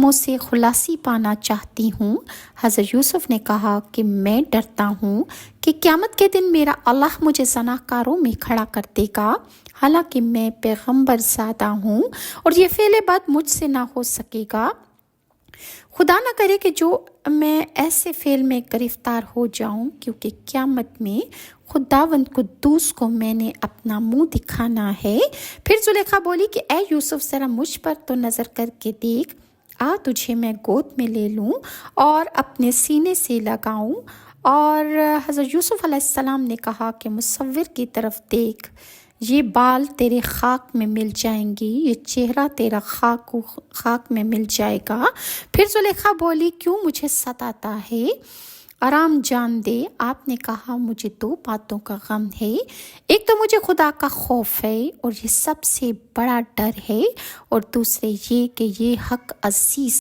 مجھ سے خلاصی پانا چاہتی ہوں۔ حضرت یوسف نے کہا کہ میں ڈرتا ہوں کہ قیامت کے دن میرا اللہ مجھے زناہ کاروں میں کھڑا کر دے گا، حالانکہ میں پیغمبر زادہ ہوں اور یہ فعل بد مجھ سے نہ ہو سکے گا۔ خدا نہ کرے کہ جو میں ایسے فعل میں گرفتار ہو جاؤں، کیونکہ قیامت میں خداوند قدوس کو میں نے اپنا منہ دکھانا ہے۔ پھر زلیخا بولی کہ اے یوسف، ذرا مجھ پر تو نظر کر کے دیکھ، تجھے میں گود میں لے لوں اور اپنے سینے سے لگاؤں۔ اور حضرت یوسف علیہ السلام نے کہا کہ مصور کی طرف دیکھ، یہ بال تیرے خاک میں مل جائیں گی، یہ چہرہ تیرا خاک میں مل جائے گا۔ پھر زلیخا بولی کیوں مجھے ستاتا ہے، آرام جان دے۔ آپ نے کہا مجھے 2 باتوں کا غم ہے، ایک تو مجھے خدا کا خوف ہے اور یہ سب سے بڑا ڈر ہے، اور دوسرے یہ کہ یہ حق عزیز